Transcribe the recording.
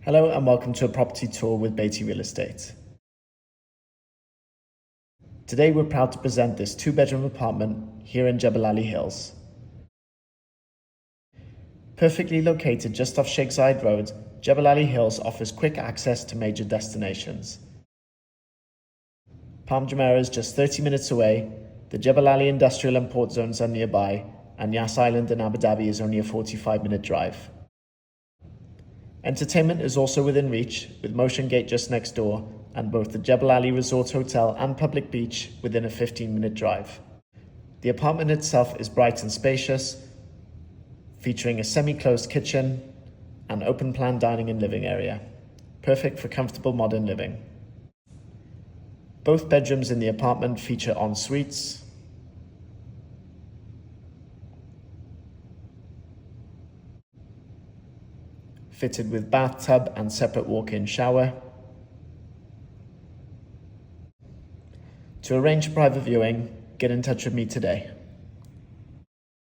Hello and welcome to a property tour with Bayti Real Estate. Today we're proud to present this 2-bedroom apartment here in Jebel Ali Hills. Perfectly located just off Sheikh Zayed Road, Jebel Ali Hills offers quick access to major destinations. Palm Jumeirah is just 30 minutes away, the Jebel Ali Industrial and Port Zones are nearby, and Yas Island in Abu Dhabi is only a 45-minute drive. Entertainment is also within reach, with Motiongate just next door, and both the Jebel Ali Resort Hotel and public beach within a 15-minute drive. The apartment itself is bright and spacious, featuring a semi-closed kitchen and open-plan dining and living area, perfect for comfortable modern living. Both bedrooms in the apartment feature en suites, fitted with bathtub and separate walk-in shower. To arrange private viewing, get in touch with me today.